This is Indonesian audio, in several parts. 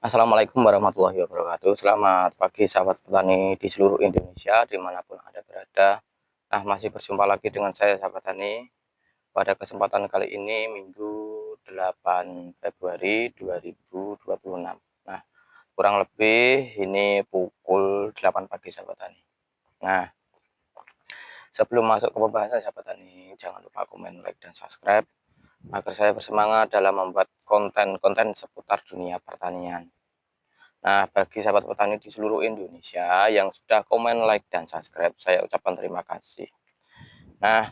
Assalamualaikum warahmatullahi wabarakatuh. Selamat pagi sahabat petani di seluruh Indonesia dimanapun Anda berada. Nah, masih berjumpa lagi dengan saya sahabat tani. Pada kesempatan kali ini Minggu 8 Februari 2026. Nah, kurang lebih ini pukul 8 pagi sahabat tani. Nah, sebelum masuk ke pembahasan sahabat tani, jangan lupa komen, like, dan subscribe agar saya bersemangat dalam membuat konten-konten seputar dunia pertanian. Nah, bagi sahabat petani di seluruh Indonesia yang sudah komen, like, dan subscribe, saya ucapkan terima kasih. Nah,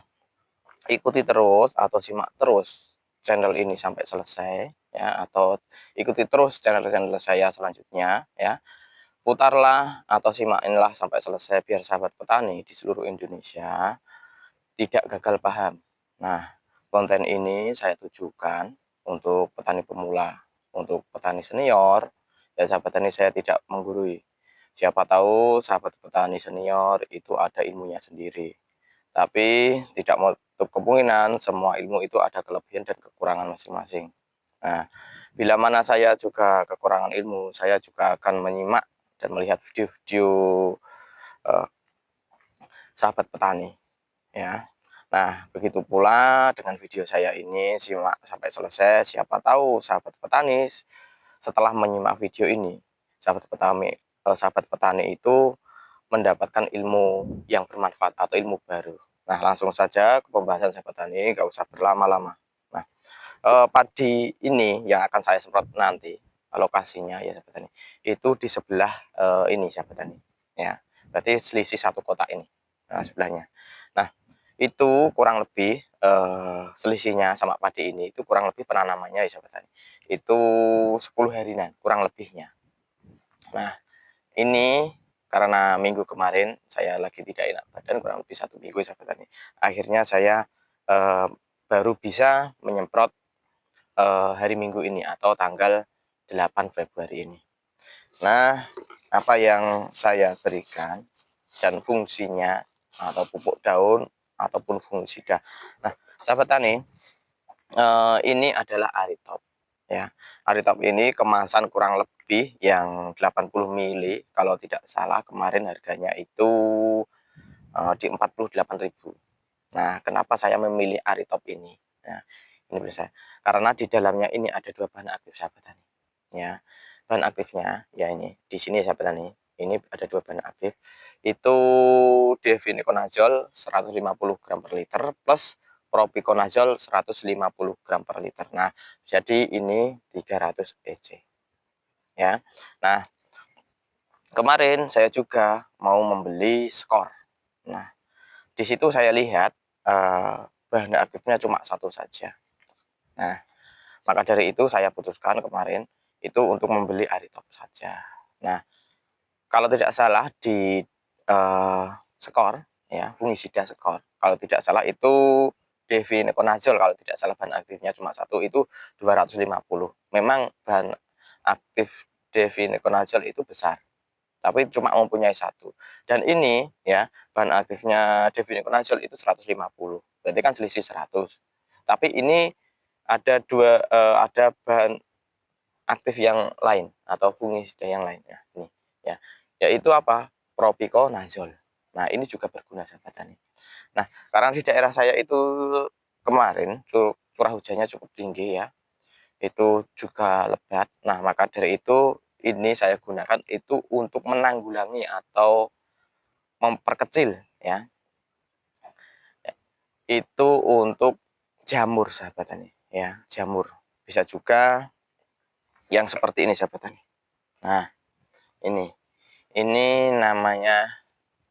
ikuti terus atau simak terus channel ini sampai selesai ya, atau ikuti terus channel-channel saya selanjutnya ya. Putarlah atau simakinlah sampai selesai biar sahabat petani di seluruh Indonesia tidak gagal paham. Nah, konten ini saya tujukan untuk petani pemula, untuk petani senior. Ya, sahabat petani saya tidak menggurui. Siapa tahu sahabat petani senior itu ada ilmunya sendiri. Tapi tidak menutup kemungkinan semua ilmu itu ada kelebihan dan kekurangan masing-masing. Nah, bila mana saya juga kekurangan ilmu, saya juga akan menyimak dan melihat video-video eh, sahabat petani ya. Nah, begitu pula dengan video saya ini, simak sampai selesai. Siapa tahu sahabat petani setelah menyimak video ini, sahabat petani itu mendapatkan ilmu yang bermanfaat atau ilmu baru. Nah, langsung saja ke pembahasan sahabat petani, nggak usah berlama-lama. Nah, padi ini yang akan saya semprot nanti, lokasinya ya sahabat petani, itu di sebelah ini sahabat petani. Ya, berarti selisih satu kotak ini. Nah, sebelahnya. Nah, itu kurang lebih selisihnya sama padi ini itu kurang lebih penanamannya ya sahabat tani. Itu 10 harian kurang lebihnya. Nah, ini karena minggu kemarin saya lagi tidak enak badan kurang lebih 1 minggu sahabat tani. Akhirnya saya baru bisa menyemprot hari Minggu ini atau tanggal 8 Februari ini. Nah, apa yang saya berikan dan fungsinya atau pupuk daun ataupun fungisida. Nah, sahabat tani, ini adalah Aritop ya. Aritop ini kemasan kurang lebih yang 80 mili kalau tidak salah kemarin harganya itu di 48.000. Nah, kenapa saya memilih Aritop ini? Nah, ini bisa karena di dalamnya ini ada dua bahan aktif sahabat tani. Ya, bahan aktifnya ya ini di sini sahabat tani. Ini ada dua bahan aktif. Itu Deviniconazole 150 gram per liter plus Propiconazole 150 gram per liter. Nah, jadi ini 300 EC. Ya. Nah, kemarin saya juga mau membeli skor. Nah, di situ saya lihat bahan aktifnya cuma satu saja. Nah, maka dari itu saya putuskan kemarin itu untuk membeli Aritop saja. Nah, kalau tidak salah di skor ya, fungisida skor. Kalau tidak salah itu Deviniconazole kalau tidak salah bahan aktifnya cuma satu itu 250. Memang bahan aktif Deviniconazole itu besar, tapi cuma mempunyai satu. Dan ini ya, bahan aktifnya Deviniconazole itu 150. Berarti kan selisih 100. Tapi ini ada bahan aktif yang lain atau fungisida yang lainnya nih ya, yaitu apa? Propiconazole. Nah, ini juga berguna sahabat tani. Nah, karena di daerah saya itu kemarin curah hujannya cukup tinggi ya, itu juga lebat. Nah, maka dari itu ini saya gunakan itu untuk menanggulangi atau memperkecil ya, itu untuk jamur sahabat tani ya, jamur. Bisa juga yang seperti ini sahabat tani. Nah, ini namanya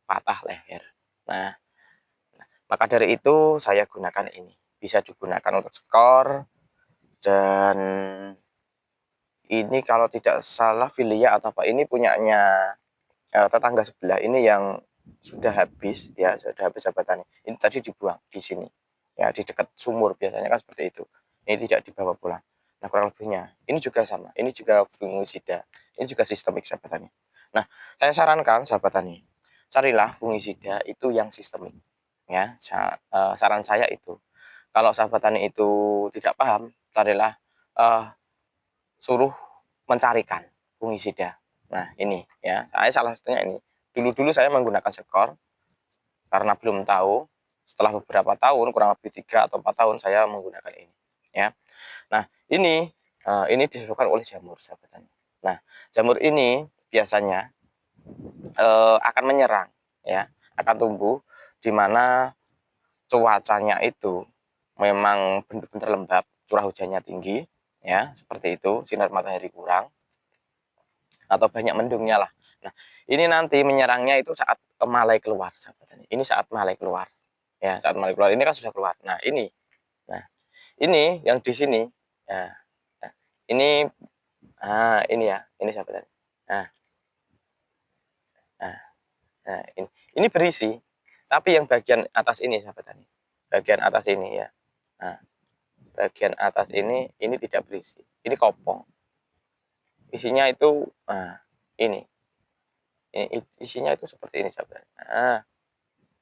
patah leher. Nah, maka dari itu saya gunakan ini. Bisa digunakan untuk skor dan ini kalau tidak salah filia atau apa ini punyanya tetangga sebelah ini yang sudah habis ya, sudah habis jabatannya. Ini tadi dibuang di sini. Ya, di dekat sumur biasanya kan seperti itu. Ini tidak dibawa pulang. Nah, kurang lebihnya. Ini juga sama. Ini juga fungisida. Ini juga sistemik sahabat tani. Nah, saya sarankan sahabat tani, carilah fungisida itu yang sistemik. Ya, saran saya itu. Kalau sahabat tani itu tidak paham, carilah suruh mencarikan. fungisida. Nah, ini ya, saya salah satunya ini. Dulu-dulu saya menggunakan skor karena belum tahu. Setelah beberapa tahun, kurang lebih 3 atau 4 tahun saya menggunakan ini, ya. Nah, ini disebabkan oleh jamur, sahabat tani. Nah, jamur ini biasanya akan menyerang, ya, akan tumbuh di mana cuacanya itu memang benar-benar lembab, curah hujannya tinggi, ya, seperti itu, sinar matahari kurang, atau banyak mendungnya lah. Nah, ini nanti menyerangnya itu saat malai keluar, sahabat tani. Ini saat malai keluar, ya, saat malai keluar. Ini kan sudah keluar. Nah, ini yang di sini, nah, nah ini, ini ya, ini sahabat tani. Nah, nah, nah ini berisi, tapi yang bagian atas ini, sahabat tani, bagian atas ini ya. Nah, bagian atas ini tidak berisi. Ini kopong. Isinya itu, ini. Isinya itu seperti ini, sahabat. Nah,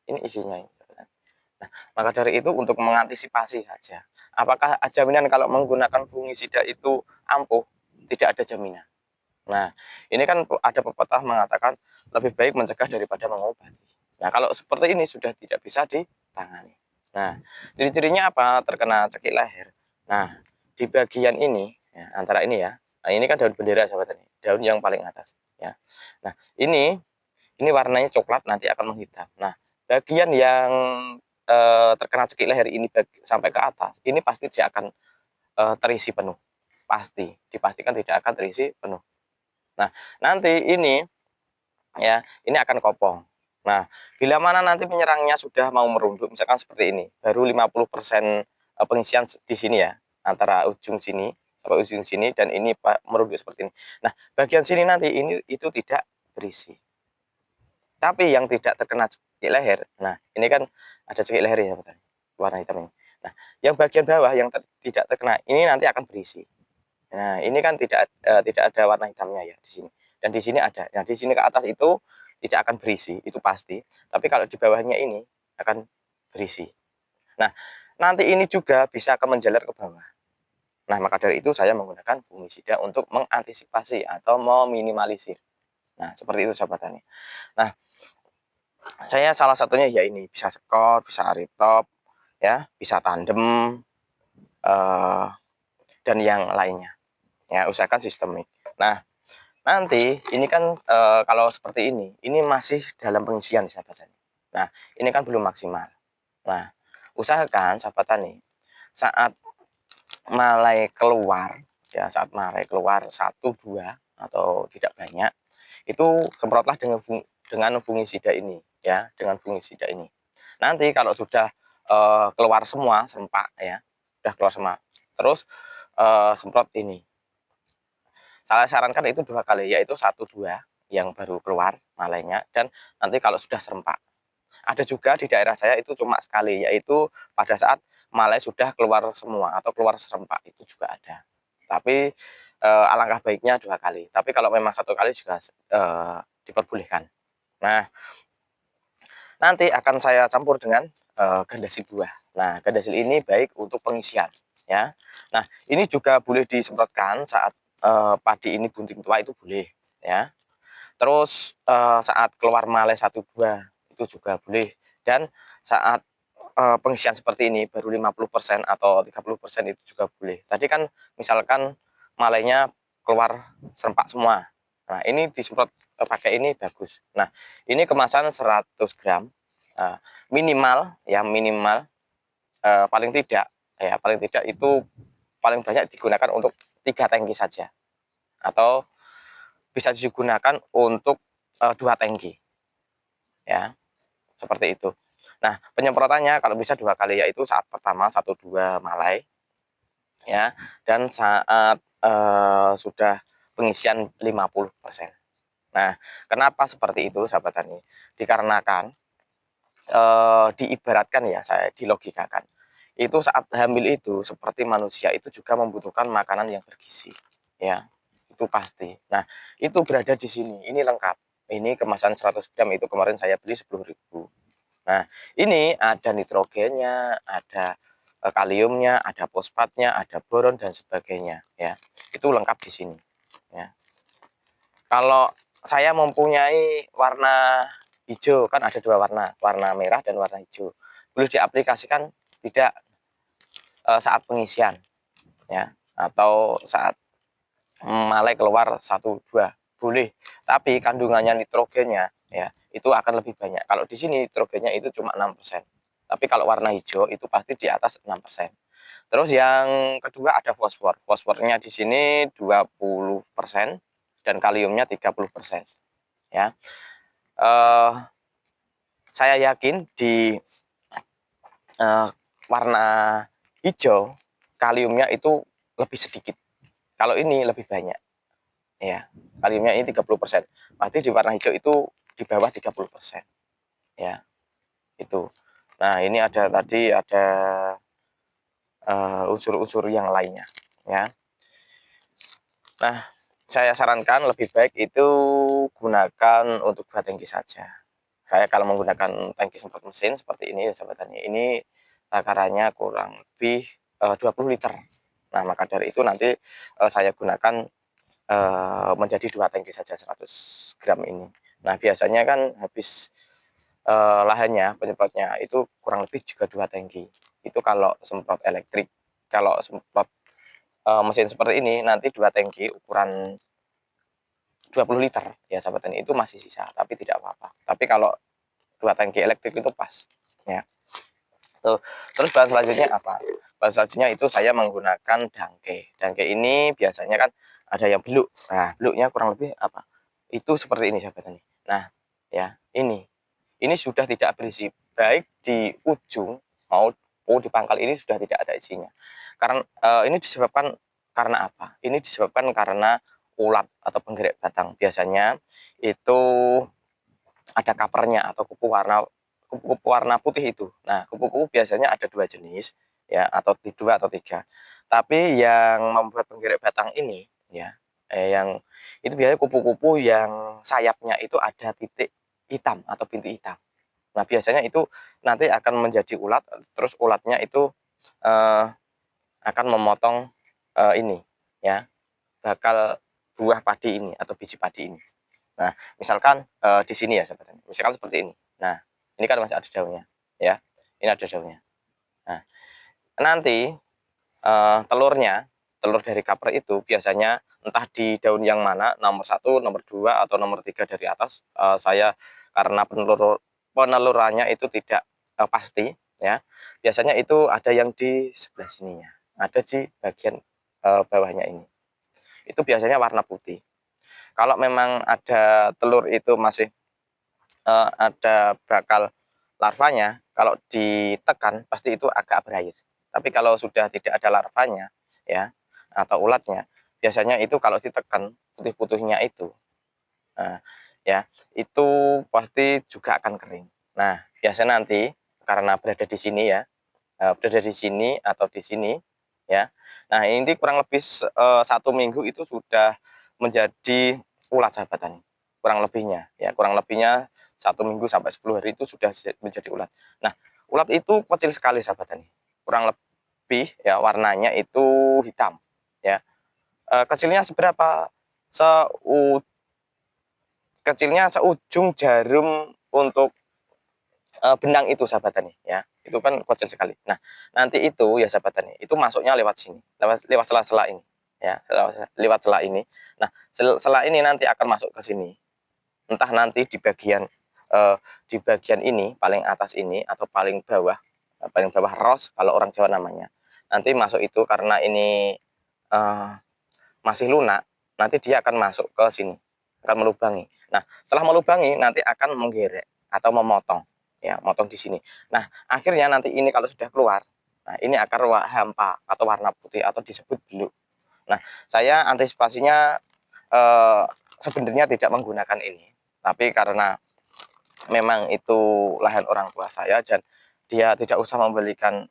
ini isinya ini, sahabat. Nah, maka dari itu untuk mengantisipasi saja. Apakah jaminan kalau menggunakan fungisida itu ampuh? Tidak ada jaminan. Nah, ini kan ada pepatah mengatakan lebih baik mencegah daripada mengobati. Nah, kalau seperti ini sudah tidak bisa ditangani. Nah, ciri-cirinya apa? Terkena cekik leher. Nah, di bagian ini, ya, antara ini ya. Nah, ini kan daun bendera, sahabat tani. Daun yang paling atas, ya. Nah, ini warnanya coklat, nanti akan menghitam. Nah, bagian yang terkena cekik leher ini sampai ke atas, ini pasti dia akan terisi penuh. Pasti, dipastikan tidak akan terisi penuh. Nah, nanti ini ya, ini akan kopong. Nah, bila mana nanti penyerangnya sudah mau merunduk, misalkan seperti ini, baru 50% pengisian di sini ya, antara ujung sini sampai ujung sini, dan ini merunduk seperti ini. Nah, bagian sini nanti ini itu tidak berisi. Tapi yang tidak terkena cekik leher, nah ini kan ada cekik leher ya, warna hitam ini. Nah, yang bagian bawah yang tidak terkena ini nanti akan berisi. Nah, ini kan tidak ada warna hitamnya ya di sini. Dan di sini ada. Nah, di sini ke atas itu tidak akan berisi, itu pasti. Tapi kalau di bawahnya ini akan berisi. Nah, nanti ini juga bisa akan menjalar ke bawah. Nah, maka dari itu saya menggunakan fungisida untuk mengantisipasi atau meminimalisir. Nah, seperti itu, sahabat tani. Nah, saya salah satunya ya ini, bisa skor, bisa aritop, ya, bisa tandem, eh, dan yang lainnya. Ya, usahakan sistemik. Nah, nanti ini kan kalau seperti ini masih dalam pengisian, sahabat tani. Nah, ini kan belum maksimal. Nah, usahakan sahabat tani saat malai keluar, ya, saat malai keluar 1, 2 atau tidak banyak, itu semprotlah dengan fungisida ini, ya, dengan fungisida ini. Nanti kalau sudah keluar semua sempak, ya, sudah keluar semua, terus semprot ini. Saya sarankan itu 2 kali, yaitu 1, 2 yang baru keluar malainya, dan nanti kalau sudah serempak. Ada juga di daerah saya itu cuma sekali, yaitu pada saat malai sudah keluar semua atau keluar serempak, itu juga ada. Tapi alangkah baiknya 2 kali. Tapi kalau memang 1 kali juga diperbolehkan. Nah, nanti akan saya campur dengan gandasil buah. Nah, gandasil ini baik untuk pengisian, ya. Nah, ini juga boleh disemprotkan saat padi ini bunting tua, itu boleh, ya. Terus saat keluar malai 1, 2 itu juga boleh, dan saat pengisian seperti ini baru 50% atau 30% itu juga boleh. Tadi kan misalkan malainya keluar serempak semua. Nah, ini disemprot pakai ini bagus. Nah, ini kemasan 100 gram, minimal ya, minimal paling tidak itu paling banyak digunakan untuk 3 tangki saja, atau bisa digunakan untuk 2 tangki, ya, seperti itu. Nah, penyemprotannya kalau bisa 2 kali, yaitu saat pertama 1, 2 malai, ya, dan saat sudah pengisian 50%. Nah, kenapa seperti itu, sahabat tani? Dikarenakan diibaratkan ya, saya dilogikakan. Itu saat hamil itu seperti manusia itu juga membutuhkan makanan yang bergizi, ya. Itu pasti. Nah, itu berada di sini. Ini lengkap. Ini kemasan 100 gram itu kemarin saya beli 10.000. Nah, ini ada nitrogennya, ada kaliumnya, ada fosfatnya, ada boron dan sebagainya, ya. Itu lengkap di sini, ya. Kalau saya mempunyai warna hijau, kan ada dua warna, warna merah dan warna hijau. Boleh diaplikasikan tidak saat pengisian, ya, atau saat malai keluar 1-2 boleh, tapi kandungannya nitrogennya ya itu akan lebih banyak. Kalau di sini nitrogennya itu cuma 6%, tapi kalau warna hijau itu pasti di atas 6%. Terus yang kedua ada fosfor. Fosfornya di sini 20% dan kaliumnya 30%, ya. Saya yakin di warna hijau kaliumnya itu lebih sedikit. Kalau ini lebih banyak. Ya, kaliumnya ini 30%. Berarti di warna hijau itu di bawah 30%. Ya, itu. Nah, ini ada tadi ada unsur-unsur yang lainnya, ya. Nah, saya sarankan lebih baik itu gunakan untuk 2 tangki saja. Saya kalau menggunakan tangki semprot mesin seperti ini ya sahabat tani, ini takarannya kurang lebih 20 liter. Nah, maka dari itu nanti saya gunakan menjadi 2 tangki saja 100 gram ini. Nah, biasanya kan habis lahannya, penyemprotnya itu kurang lebih juga 2 tangki. Itu kalau semprot elektrik. Kalau semprot mesin seperti ini nanti 2 tangki ukuran 20 liter ya sahabat tani, itu masih sisa, tapi tidak apa-apa. Tapi kalau 2 tangki elektrik itu pas, ya. Tuh. Terus bahan selanjutnya apa? Bahan selanjutnya itu saya menggunakan dangke. Dangke ini biasanya kan ada yang beluk. Nah, beluknya kurang lebih apa? Itu seperti ini sahabat tani. Nah, ya, ini sudah tidak berisi, baik di ujung maupun di pangkal ini sudah tidak ada isinya. Karena ini disebabkan karena apa? Ini disebabkan karena ulat atau penggerak batang. Biasanya itu ada covernya atau kupu-kupu warna putih itu. Nah, kupu-kupu biasanya ada 2 jenis ya, atau 2 atau 3. Tapi yang membuat penggerak batang ini ya, yang itu biasanya kupu-kupu yang sayapnya itu ada titik hitam atau bintik hitam. Nah, biasanya itu nanti akan menjadi ulat, terus ulatnya itu eh, akan memotong ini ya, bakal buah padi ini atau biji padi ini. Nah, misalkan di sini ya sahabat, misalkan seperti ini. Nah, ini kan masih ada daunnya, ya. Ini ada daunnya. Nah, nanti telur dari kaper itu biasanya entah di daun yang mana, nomor 1, nomor 2, atau nomor 3 dari atas. Saya karena penelurannya itu tidak pasti, ya. Biasanya itu ada yang di sebelah sininya, ada di bagian bawahnya ini. Itu biasanya warna putih. Kalau memang ada telur itu masih ada bakal larvanya, kalau ditekan pasti itu agak berair. Tapi kalau sudah tidak ada larvanya, ya, atau ulatnya, biasanya itu kalau ditekan putih-putihnya itu, nah, ya, itu pasti juga akan kering. Nah, biasanya nanti karena berada di sini ya, berada di sini atau di sini, ya. Nah, ini kurang lebih 1 minggu itu sudah menjadi ulat sahabat tani. Kurang lebihnya, ya, kurang lebihnya 1 minggu sampai 10 hari itu sudah menjadi ulat. Nah, ulat itu kecil sekali sahabat tani. Kurang lebih ya warnanya itu hitam, ya. Kecilnya seberapa? Seu Kecilnya seujung jarum untuk benang itu sahabat tani, ya. Itu kan kecil sekali. Nah, nanti itu ya sahabat tani, itu masuknya lewat sini, lewat sela-sela ini, ya, lewat sela ini. Nah, sela ini nanti akan masuk ke sini. Entah nanti di bagian ini, paling atas ini atau paling bawah ros kalau orang Jawa namanya. Nanti masuk itu karena ini uh, masih lunak, nanti dia akan masuk ke sini, akan melubangi. Nah, setelah melubangi nanti akan menggerek atau memotong, ya, motong di sini. Nah, akhirnya nanti ini kalau sudah keluar, nah ini akan hampa atau warna putih atau disebut beluk. Nah, saya antisipasinya sebenarnya tidak menggunakan ini, tapi karena memang itu lahan orang tua saya dan dia tidak usah membelikan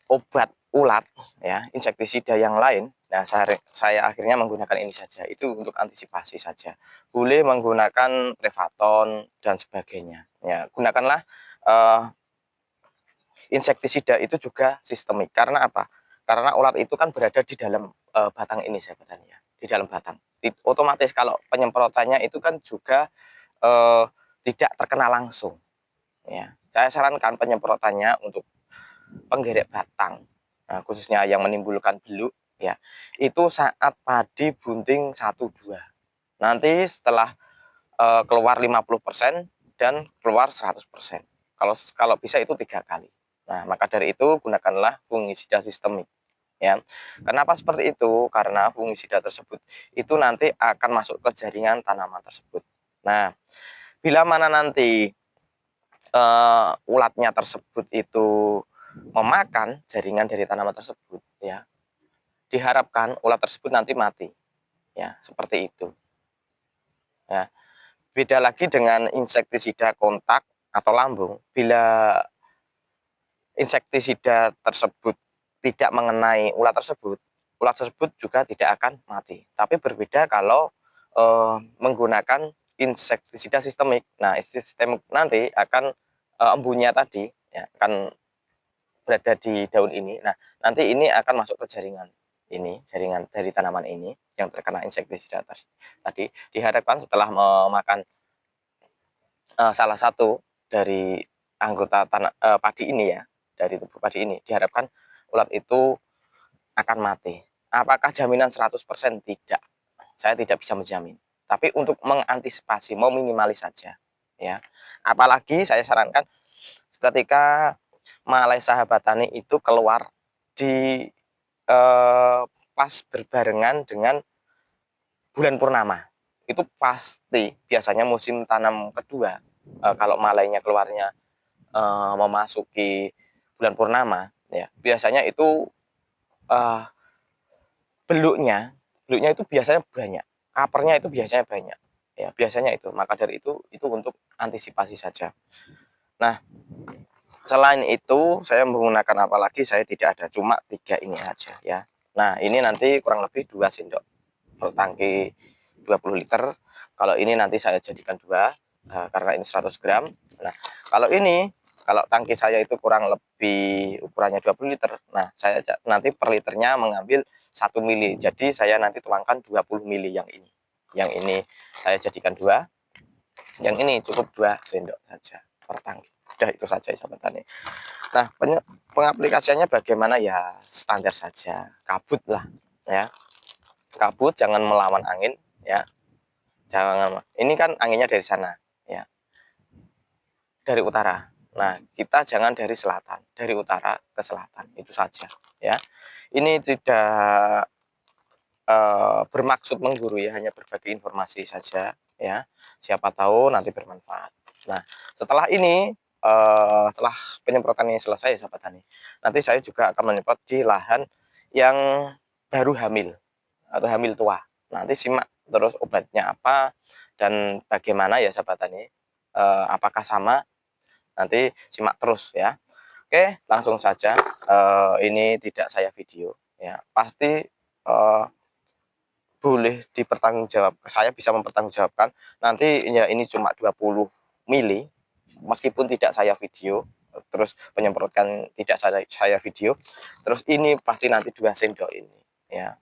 obat ulat ya, insektisida yang lain. Nah, saya akhirnya menggunakan ini saja. Itu untuk antisipasi saja. Boleh menggunakan Prevaton dan sebagainya. Ya, gunakanlah insektisida itu juga sistemik. Karena apa? Karena ulat itu kan berada di dalam batang ini sahabat tani ya, di dalam batang. Otomatis kalau penyemprotannya itu kan juga tidak terkena langsung ya. Saya sarankan penyemprotannya untuk penggerek batang, nah, khususnya yang menimbulkan beluk ya, itu saat padi bunting 1-2. Nanti setelah keluar 50% dan keluar 100%. Kalau bisa itu 3 kali. Nah, maka dari itu gunakanlah fungisida sistemik ya. Kenapa seperti itu? Karena fungisida tersebut itu nanti akan masuk ke jaringan tanaman tersebut. Nah, bila mana nanti ulatnya tersebut itu memakan jaringan dari tanaman tersebut ya, diharapkan ulat tersebut nanti mati ya, seperti itu ya. Beda lagi dengan insektisida kontak atau lambung. Bila insektisida tersebut tidak mengenai ulat tersebut juga tidak akan mati. Tapi berbeda kalau menggunakan insektisida sistemik. Nah, sistemik nanti akan embunya tadi ya, akan berada di daun ini. Nah, nanti ini akan masuk ke jaringan ini, jaringan dari tanaman ini yang terkena insektisida tadi. Diharapkan setelah memakan salah satu dari anggota padi ini ya, dari tubuh padi ini, diharapkan ulat itu akan mati. Apakah jaminan 100%? Tidak. Saya tidak bisa menjamin. Tapi untuk mengantisipasi, mau minimalis saja ya. Apalagi saya sarankan ketika Malai Sahabat Tani itu keluar di pas berbarengan dengan bulan purnama. Itu pasti biasanya musim tanam kedua, kalau malainya keluarnya memasuki bulan purnama ya, biasanya itu beluknya beluknya itu biasanya banyak, kapernya itu biasanya banyak ya, biasanya itu. Maka dari itu untuk antisipasi saja. Nah, selain itu saya menggunakan apa lagi, saya tidak ada, cuma 3 ini aja ya. Nah, ini nanti kurang lebih 2 sendok per tangki 20 liter. Kalau ini nanti saya jadikan 2 karena ini 100 gram. Nah, kalau tangki saya itu kurang lebih ukurannya 20 liter. Nah, saya nanti per liternya mengambil 1 mili. Jadi saya nanti tuangkan 20 mili yang ini. Yang ini saya jadikan 2. Yang ini cukup 2 sendok saja per tangki. Udah itu saja sahabat tani. Nah, pengaplikasiannya bagaimana ya, standar saja. Kabut lah ya. Kabut, jangan melawan angin ya. Jangan, ini kan anginnya dari sana ya, dari utara. Nah, kita jangan dari selatan, dari utara ke selatan, itu saja ya. Ini tidak bermaksud menggurui, hanya berbagi informasi saja ya. Siapa tahu nanti bermanfaat. Nah, setelah ini setelah penyemprotan ini selesai sahabat tani, nanti saya juga akan menyemprot di lahan yang baru hamil atau hamil tua. Nanti simak terus obatnya apa dan bagaimana ya sahabat tani, apakah sama, nanti simak terus ya. Oke, langsung saja. Ini tidak saya video ya, pasti boleh dipertanggungjawabkan, saya bisa mempertanggungjawabkan nanti ya. Ini cuma 20 mili, meskipun tidak saya video, terus penyemprotkan tidak saya video, terus ini pasti nanti 2 sendok ini ya.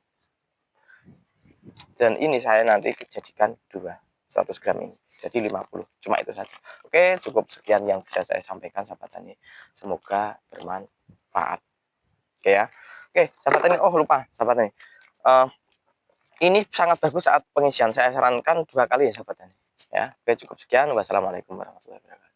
Dan ini saya nanti jadikan 100 gram ini jadi 50, cuma itu saja. Oke, cukup sekian yang bisa saya sampaikan sahabat tani, semoga bermanfaat. Oke ya. Oke sahabat tani, oh lupa sahabat tani, ini sangat bagus saat pengisian, saya sarankan 2 kali ya sahabat tani ya. Oke, cukup sekian, wassalamualaikum warahmatullahi wabarakatuh.